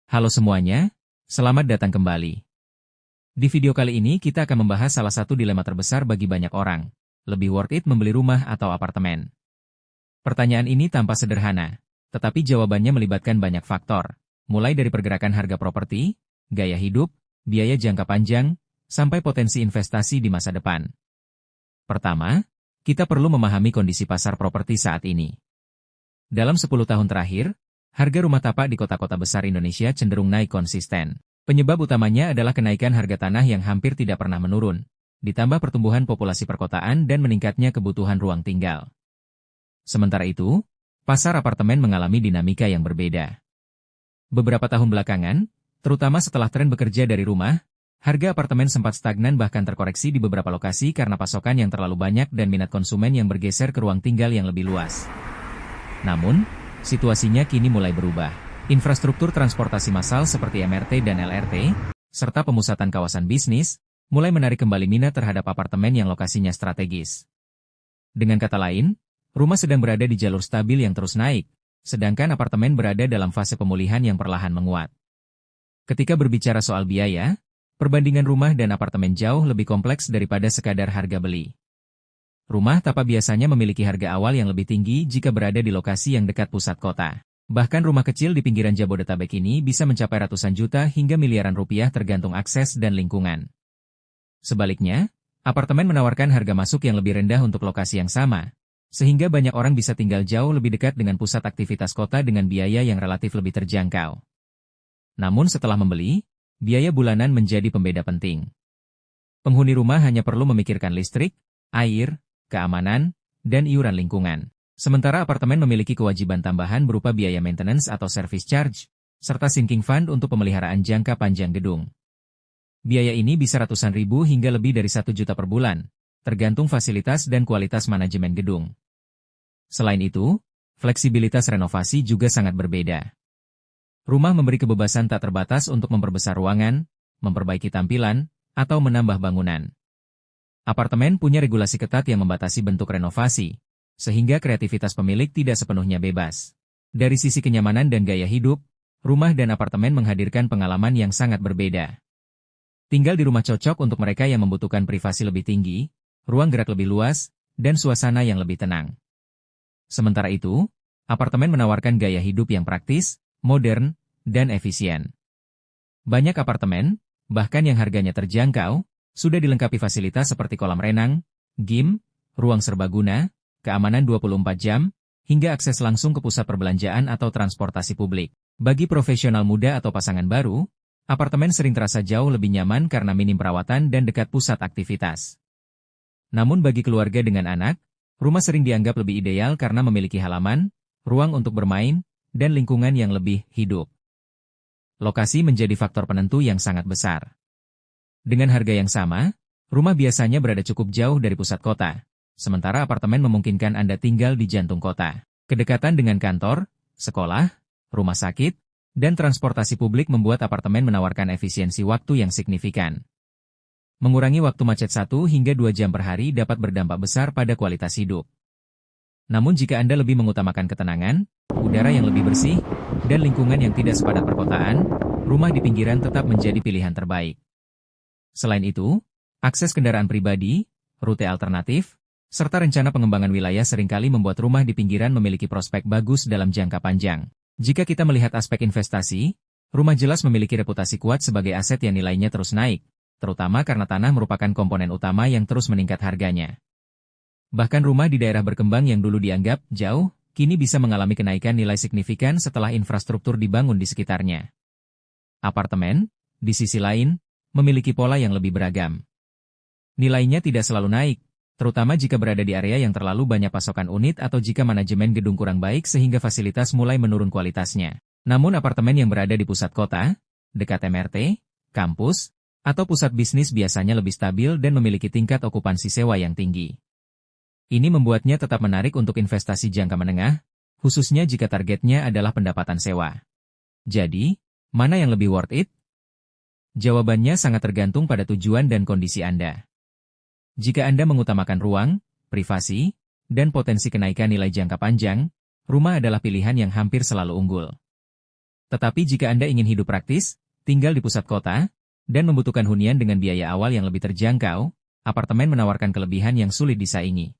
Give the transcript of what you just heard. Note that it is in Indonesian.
Halo semuanya, selamat datang kembali. Di video kali ini kita akan membahas salah satu dilema terbesar bagi banyak orang. Lebih worth it membeli rumah atau apartemen? Pertanyaan ini tampak sederhana, tetapi jawabannya melibatkan banyak faktor. Mulai dari pergerakan harga properti, gaya hidup, biaya jangka panjang, sampai potensi investasi di masa depan. Pertama, kita perlu memahami kondisi pasar properti saat ini. Dalam 10 tahun terakhir, harga rumah tapak di kota-kota besar Indonesia cenderung naik konsisten. Penyebab utamanya adalah kenaikan harga tanah yang hampir tidak pernah menurun, ditambah pertumbuhan populasi perkotaan dan meningkatnya kebutuhan ruang tinggal. Sementara itu, pasar apartemen mengalami dinamika yang berbeda. Beberapa tahun belakangan, terutama setelah tren bekerja dari rumah, harga apartemen sempat stagnan bahkan terkoreksi di beberapa lokasi karena pasokan yang terlalu banyak dan minat konsumen yang bergeser ke ruang tinggal yang lebih luas. Namun, situasinya kini mulai berubah. Infrastruktur transportasi massal seperti MRT dan LRT, serta pemusatan kawasan bisnis, mulai menarik kembali minat terhadap apartemen yang lokasinya strategis. Dengan kata lain, rumah sedang berada di jalur stabil yang terus naik, sedangkan apartemen berada dalam fase pemulihan yang perlahan menguat. Ketika berbicara soal biaya, perbandingan rumah dan apartemen jauh lebih kompleks daripada sekadar harga beli. Rumah tapak biasanya memiliki harga awal yang lebih tinggi jika berada di lokasi yang dekat pusat kota. Bahkan rumah kecil di pinggiran Jabodetabek ini bisa mencapai ratusan juta hingga miliaran rupiah tergantung akses dan lingkungan. Sebaliknya, apartemen menawarkan harga masuk yang lebih rendah untuk lokasi yang sama, sehingga banyak orang bisa tinggal jauh lebih dekat dengan pusat aktivitas kota dengan biaya yang relatif lebih terjangkau. Namun setelah membeli, biaya bulanan menjadi pembeda penting. Penghuni rumah hanya perlu memikirkan listrik, air, keamanan, dan iuran lingkungan. Sementara apartemen memiliki kewajiban tambahan berupa biaya maintenance atau service charge, serta sinking fund untuk pemeliharaan jangka panjang gedung. Biaya ini bisa ratusan ribu hingga lebih dari 1 juta per bulan, tergantung fasilitas dan kualitas manajemen gedung. Selain itu, fleksibilitas renovasi juga sangat berbeda. Rumah memberi kebebasan tak terbatas untuk memperbesar ruangan, memperbaiki tampilan, atau menambah bangunan. Apartemen punya regulasi ketat yang membatasi bentuk renovasi, sehingga kreativitas pemilik tidak sepenuhnya bebas. Dari sisi kenyamanan dan gaya hidup, rumah dan apartemen menghadirkan pengalaman yang sangat berbeda. Tinggal di rumah cocok untuk mereka yang membutuhkan privasi lebih tinggi, ruang gerak lebih luas, dan suasana yang lebih tenang. Sementara itu, apartemen menawarkan gaya hidup yang praktis, modern, dan efisien. Banyak apartemen, bahkan yang harganya terjangkau, sudah dilengkapi fasilitas seperti kolam renang, gym, ruang serbaguna, keamanan 24 jam, hingga akses langsung ke pusat perbelanjaan atau transportasi publik. Bagi profesional muda atau pasangan baru, apartemen sering terasa jauh lebih nyaman karena minim perawatan dan dekat pusat aktivitas. Namun bagi keluarga dengan anak, rumah sering dianggap lebih ideal karena memiliki halaman, ruang untuk bermain, dan lingkungan yang lebih hidup. Lokasi menjadi faktor penentu yang sangat besar. Dengan harga yang sama, rumah biasanya berada cukup jauh dari pusat kota, sementara apartemen memungkinkan Anda tinggal di jantung kota. Kedekatan dengan kantor, sekolah, rumah sakit, dan transportasi publik membuat apartemen menawarkan efisiensi waktu yang signifikan. Mengurangi waktu macet 1 hingga 2 jam per hari dapat berdampak besar pada kualitas hidup. Namun jika Anda lebih mengutamakan ketenangan, udara yang lebih bersih, dan lingkungan yang tidak sepadat perkotaan, rumah di pinggiran tetap menjadi pilihan terbaik. Selain itu, akses kendaraan pribadi, rute alternatif, serta rencana pengembangan wilayah seringkali membuat rumah di pinggiran memiliki prospek bagus dalam jangka panjang. Jika kita melihat aspek investasi, rumah jelas memiliki reputasi kuat sebagai aset yang nilainya terus naik, terutama karena tanah merupakan komponen utama yang terus meningkat harganya. Bahkan rumah di daerah berkembang yang dulu dianggap jauh, kini bisa mengalami kenaikan nilai signifikan setelah infrastruktur dibangun di sekitarnya. Apartemen, di sisi lain, memiliki pola yang lebih beragam. Nilainya tidak selalu naik, terutama jika berada di area yang terlalu banyak pasokan unit atau jika manajemen gedung kurang baik sehingga fasilitas mulai menurun kualitasnya. Namun apartemen yang berada di pusat kota, dekat MRT, kampus, atau pusat bisnis biasanya lebih stabil dan memiliki tingkat okupansi sewa yang tinggi. Ini membuatnya tetap menarik untuk investasi jangka menengah, khususnya jika targetnya adalah pendapatan sewa. Jadi, mana yang lebih worth it? Jawabannya sangat tergantung pada tujuan dan kondisi Anda. Jika Anda mengutamakan ruang, privasi, dan potensi kenaikan nilai jangka panjang, rumah adalah pilihan yang hampir selalu unggul. Tetapi jika Anda ingin hidup praktis, tinggal di pusat kota, dan membutuhkan hunian dengan biaya awal yang lebih terjangkau, apartemen menawarkan kelebihan yang sulit disaingi.